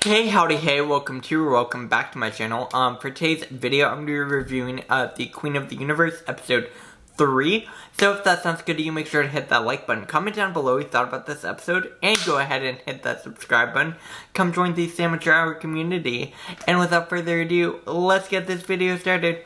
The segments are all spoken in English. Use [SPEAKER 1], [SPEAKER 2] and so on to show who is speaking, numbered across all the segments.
[SPEAKER 1] Hey, howdy, hey, welcome back to my channel. For today's video, I'm going to be reviewing the Queen of the Universe, episode 3. So if that sounds good to you, make sure to hit that like button. Comment down below what you thought about this episode, and go ahead and hit that subscribe button. Come join the Sandwich Hour community. And without further ado, let's get this video started.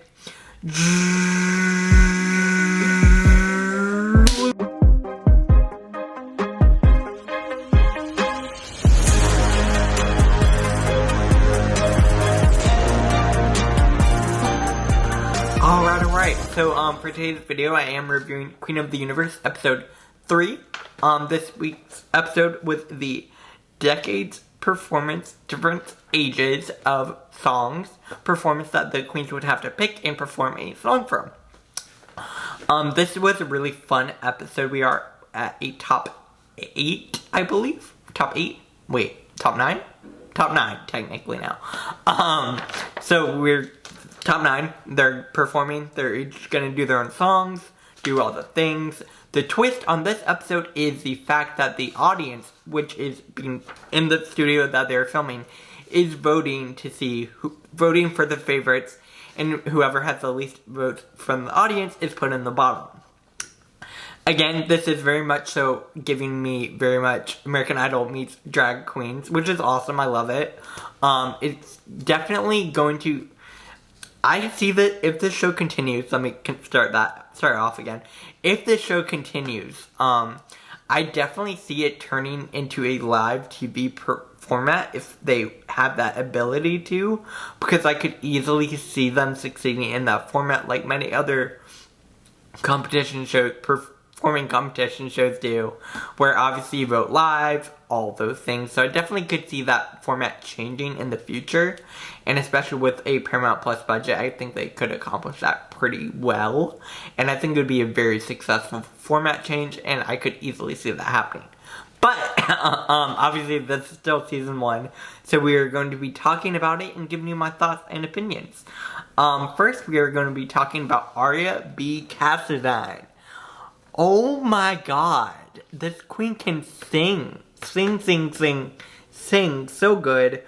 [SPEAKER 1] Alright, so for today's video, I am reviewing Queen of the Universe, episode 3. This week's episode was the decades performance, different ages of songs, performance that the queens would have to pick and perform a song from. This was a really fun episode. We are at a top 8, I believe. Top 8? Wait, top 9? Top 9, technically now. So we're top 9, they're performing, they're each gonna do their own songs, do all the things. The twist on this episode is the fact that the audience, which is being in the studio that they're filming, is voting to see voting for the favorites, and whoever has the least votes from the audience is put in the bottom. Again, this is very much so giving me very much American Idol meets drag queens, which is awesome. I love it. It's definitely going to, I see that if this show continues, let me start off again. If this show continues, I definitely see it turning into a live TV format if they have that ability to, because I could easily see them succeeding in that format like many other competition shows, performing competition shows do, where obviously you vote live, all those things. So I definitely could see that format changing in the future, and especially with a Paramount Plus budget, I think they could accomplish that pretty well, and I think it would be a very successful format change, and I could easily see that happening. But, obviously this is still season 1, so we are going to be talking about it and giving you my thoughts and opinions. First, we are going to be talking about Aria B. Cassadine. Oh my god, this queen can sing. Sing so good.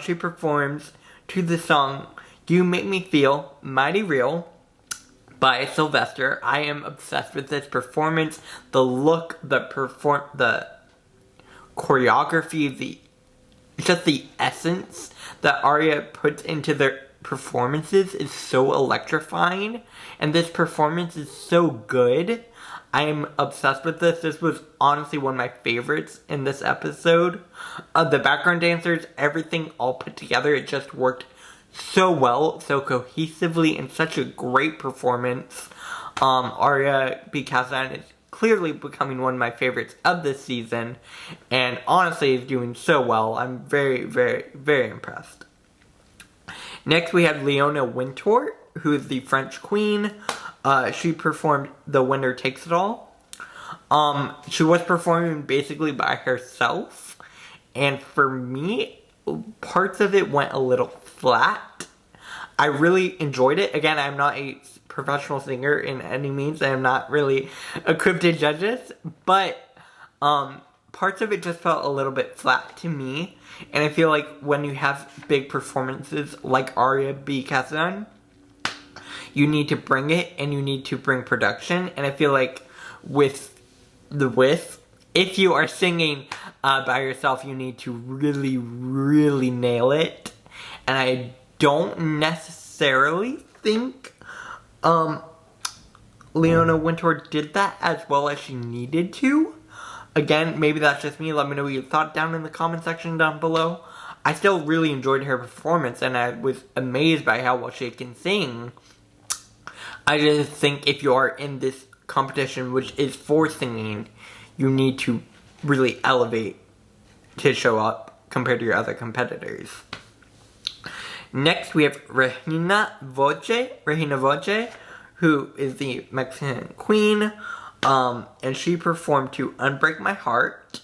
[SPEAKER 1] She performs to the song You Make Me Feel Mighty Real by Sylvester. I am obsessed with this performance. The look, the choreography, just the essence that Aria puts into their performances is so electrifying, and this performance is so good. I am obsessed with this. This was honestly one of my favorites in this episode. The background dancers, everything all put together, it just worked so well, so cohesively, and such a great performance. Aria B. Cassadine is clearly becoming one of my favorites of this season, and honestly is doing so well. I'm very, very, very impressed. Next we have Leona Wintour, who is the French queen. She performed The Winner Takes It All. She was performing basically by herself, and for me, parts of it went a little flat. I really enjoyed it. Again, I'm not a professional singer in any means. I am not really equipped to judge this, but parts of it just felt a little bit flat to me, and I feel like when you have big performances like Aria B. Cassadine, you need to bring it, and you need to bring production, and I feel like if you are singing by yourself, you need to really, really nail it, and I don't necessarily think Leona Wintour did that as well as she needed to. Again, maybe that's just me. Let me know what you thought down in the comment section down below. I still really enjoyed her performance, and I was amazed by how well she can sing. I just think if you are in this competition, which is for singing, you need to really elevate to show up compared to your other competitors. Next, we have Reyna Lavoy, who is the Mexican queen, and she performed to Unbreak My Heart.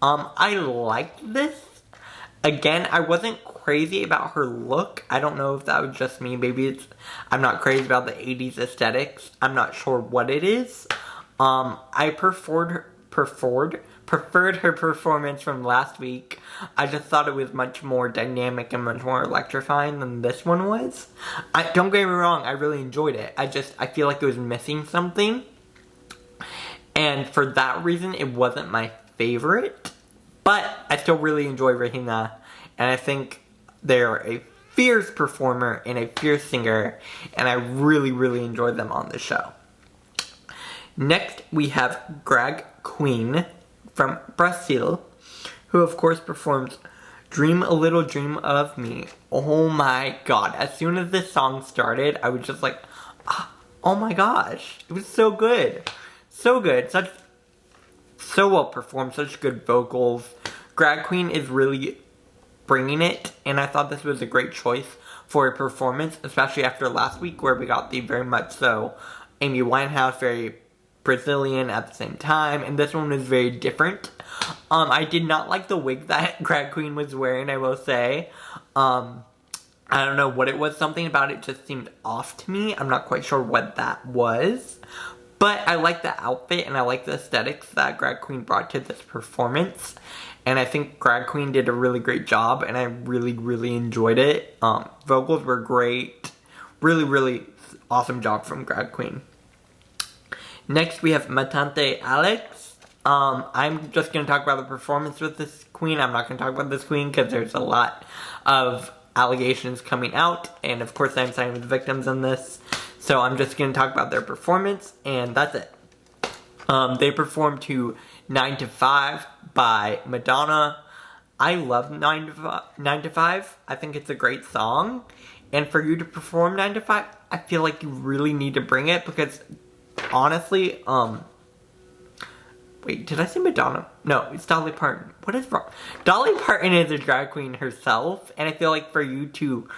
[SPEAKER 1] I liked this. Again, I wasn't crazy about her look. I don't know if that was just me. Maybe I'm not crazy about the 80s aesthetics. I'm not sure what it is. I preferred preferred her performance from last week. I just thought it was much more dynamic and much more electrifying than this one was. Don't get me wrong, I really enjoyed it. I feel like it was missing something. And for that reason, it wasn't my favorite. But I still really enjoy Reyna. And I think they're a fierce performer and a fierce singer. And I really, really enjoyed them on the show. Next, we have Drag Queen from Brazil, who of course performs Dream a Little Dream of Me. Oh my god. As soon as this song started, I was just like, oh my gosh. It was so good. So good. So well performed. Such good vocals. Drag Queen is really bringing it, and I thought this was a great choice for a performance, especially after last week where we got the very much so Amy Winehouse, very Brazilian at the same time, and this one was very different. I did not like the wig that Drag Queen was wearing, I will say. I don't know what it was. Something about it just seemed off to me. I'm not quite sure what that was. But I like the outfit and I like the aesthetics that Drag Queen brought to this performance. And I think Drag Queen did a really great job and I really, really enjoyed it. Vocals were great. Really, really awesome job from Drag Queen. Next, we have Matante Alex. I'm just going to talk about the performance with this queen. I'm not going to talk about this queen because there's a lot of allegations coming out. And of course, I'm siding with the victims in this. So I'm just going to talk about their performance. And that's it. They performed to 9 to 5 by Madonna. I love 9 to 5. I think it's a great song. And for you to perform 9 to 5, I feel like you really need to bring it because honestly, wait, did I say Madonna? No, it's Dolly Parton. What is wrong? Dolly Parton is a drag queen herself, and I feel like for you to,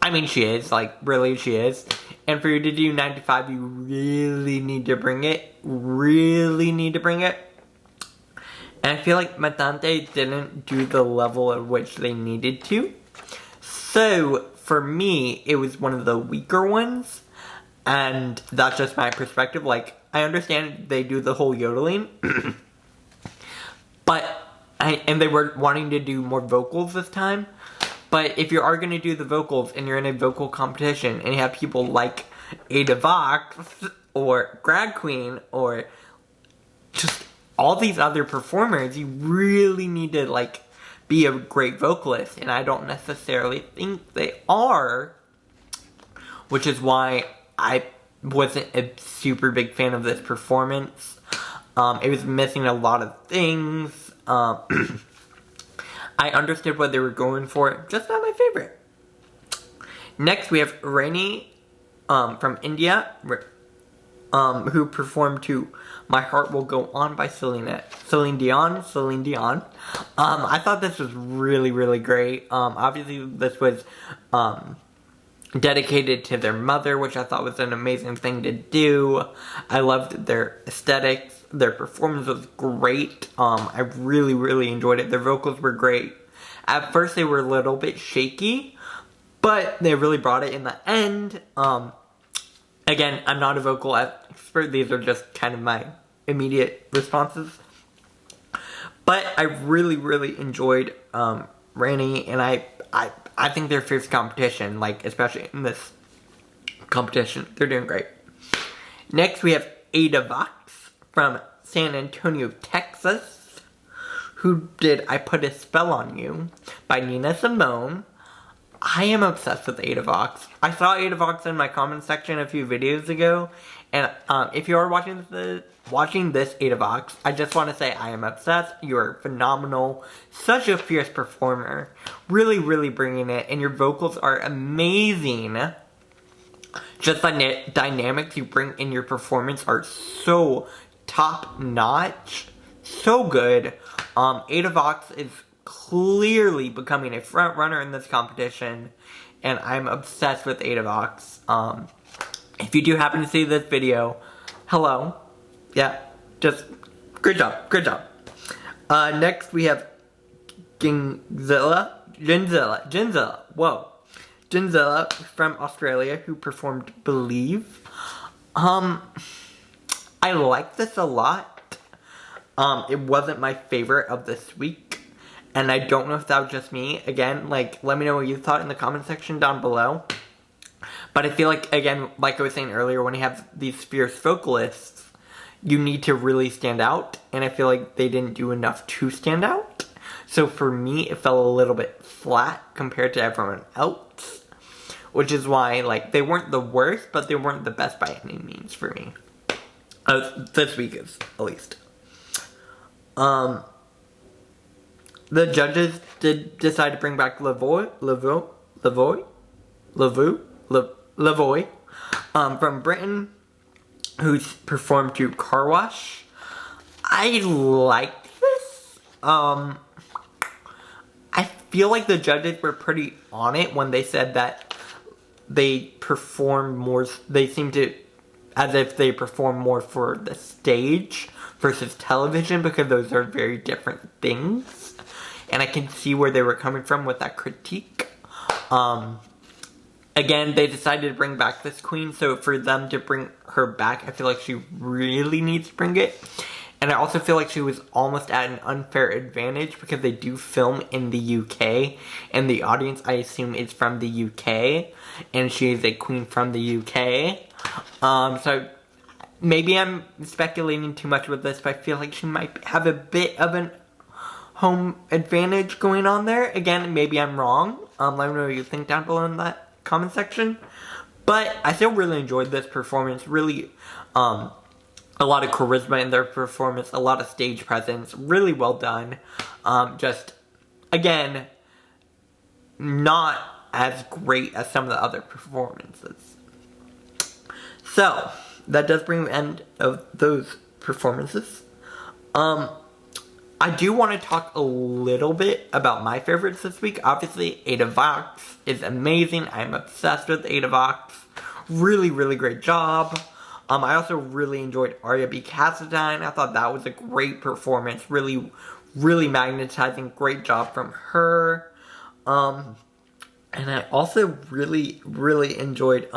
[SPEAKER 1] I mean, she is, like, really, she is. And for you to do 9 to 5, you really need to bring it. Really need to bring it. And I feel like Matante didn't do the level at which they needed to. So, for me, it was one of the weaker ones. And that's just my perspective. Like, I understand they do the whole yodeling. And they were wanting to do more vocals this time. But if you are going to do the vocals and you're in a vocal competition and you have people like Adavox or Drag Queen or just all these other performers, you really need to, like, be a great vocalist. And I don't necessarily think they are. Which is why I wasn't a super big fan of this performance. It was missing a lot of things. I understood what they were going for. Just not my favorite. Next, we have Reyna from India, who performed to My Heart Will Go On by Celine Dion. I thought this was really, really great. Obviously, this was dedicated to their mother, which I thought was an amazing thing to do. I loved their aesthetics. Their performance was great. I really, really enjoyed it. Their vocals were great. At first, they were a little bit shaky, but they really brought it in the end. Again, I'm not a vocal expert. These are just kind of my immediate responses. But I really, really enjoyed Reyna, and I think they're fierce competition, like, especially in this competition. They're doing great. Next, we have Adavox from San Antonio, Texas, who did I Put a Spell on You by Nina Simone. I am obsessed with Adavox. I saw Adavox in my comment section a few videos ago, and if you are watching this Adavox, I just want to say I am obsessed. You are phenomenal. Such a fierce performer. Really, really bringing it, and your vocals are amazing. Just the dynamics you bring in your performance are so top-notch. So good. Adavox is clearly becoming a front runner in this competition, and I'm obsessed with Adavox. If you do happen to see this video, hello. Yeah, just great job, great job. Next we have Kingzilla from Australia, who performed Believe. I like this a lot. It wasn't my favorite of this week. And I don't know if that was just me. Again, like, let me know what you thought in the comment section down below. But I feel like, again, like I was saying earlier, when you have these fierce vocalists, you need to really stand out. And I feel like they didn't do enough to stand out. So for me, it fell a little bit flat compared to everyone else. Which is why, like, they weren't the worst, but they weren't the best by any means for me. This week is, at least. The judges did decide to bring back Lavoy from Britain, who's performed to Car Wash. I like this. I feel like the judges were pretty on it when they said that they perform more, they seem to, as if they perform more for the stage versus television, because those are very different things. And I can see where they were coming from with that critique. Again, they decided to bring back this queen, so for them to bring her back, I feel like she really needs to bring it. And I also feel like she was almost at an unfair advantage because they do film in the UK, and the audience, I assume, is from the UK, and she is a queen from the UK. So maybe I'm speculating too much with this, but I feel like she might have a bit of an home advantage going on there. Again, maybe I'm wrong. Let me know what you think down below in that comment section. But I still really enjoyed this performance. Really, a lot of charisma in their performance, a lot of stage presence, really well done. Just, again, not as great as some of the other performances. So, that does bring the end of those performances. I do want to talk a little bit about my favorites this week. Obviously, Adavox is amazing. I'm obsessed with Adavox. Really, really great job. I also really enjoyed Aria B. Cassadine. I thought that was a great performance. Really, really magnetizing. Great job from her. And I also really, really enjoyed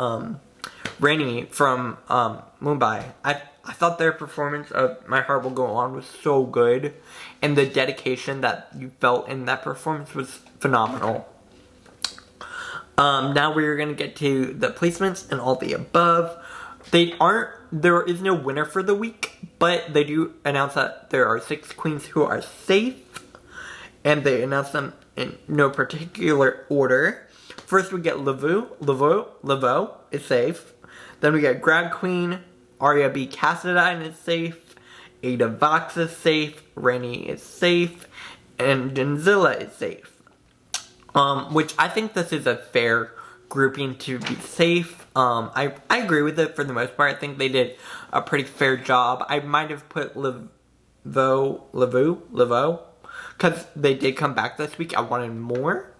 [SPEAKER 1] Reyna from Mumbai. I thought their performance of My Heart Will Go On was so good. And the dedication that you felt in that performance was phenomenal. Now we're going to get to the placements and all the above. There is no winner for the week, but they do announce that there are 6 queens who are safe. And they announce them in no particular order. First we get Lavoy is safe. Then we get Grad Queen, Aria B. Cassadine is safe, Adavox is safe, Reyna is safe, and Kingzilla is safe. Which I think this is a fair grouping to be safe. I agree with it for the most part. I think they did a pretty fair job. I might have put Lavo, because they did come back this week. I wanted more.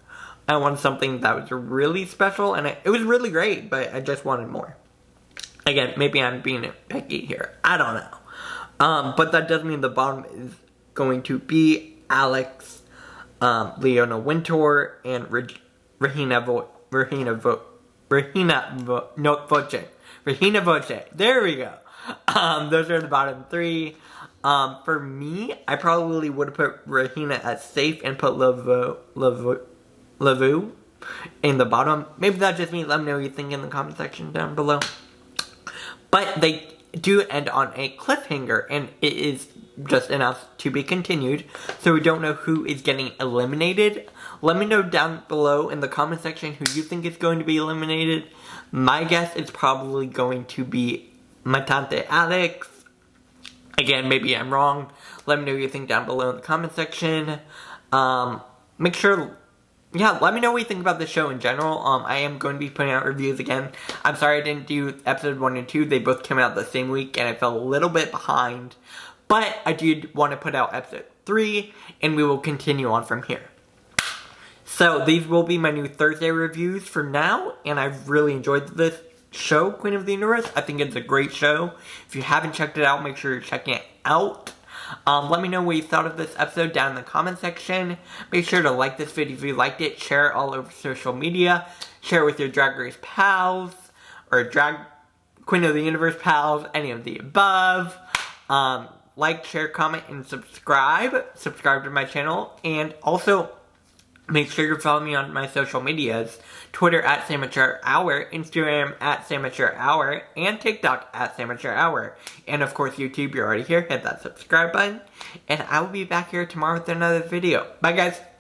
[SPEAKER 1] I wanted something that was really special, and it was really great, but I just wanted more. Again, maybe I'm being picky here. I don't know. But that does mean the bottom is going to be Alex, Leona Wintour, and Reyna Voce. There we go. Those are the bottom 3. For me, I probably would have put Reyna as safe and put Lavo in the bottom. Maybe that's just me. Let me know what you think in the comment section down below. But they do end on a cliffhanger, and it is just announced to be continued, so we don't know who is getting eliminated. Let me know down below in the comment section who you think is going to be eliminated. My guess is probably going to be Matante Alex. Again, maybe I'm wrong. Let me know what you think down below in the comment section. Make sure... Yeah, let me know what you think about the show in general. I am going to be putting out reviews again. I'm sorry I didn't do episode 1 and 2. They both came out the same week, and I fell a little bit behind. But I did want to put out episode 3, and we will continue on from here. So, these will be my new Thursday reviews for now, and I've really enjoyed this show, Queen of the Universe. I think it's a great show. If you haven't checked it out, make sure you're checking it out. Let me know what you thought of this episode down in the comment section. Make sure to like this video if you liked it. Share it all over social media. Share it with your Drag Race pals. Or Drag Queen of the Universe pals. Any of the above. like, share, comment, and subscribe. Subscribe to my channel. And also, make sure you follow me on my social medias. Twitter at SamMatureHour, Instagram at SamMatureHour, and TikTok at SamMatureHour. And of course YouTube, you're already here. Hit that subscribe button. And I will be back here tomorrow with another video. Bye guys.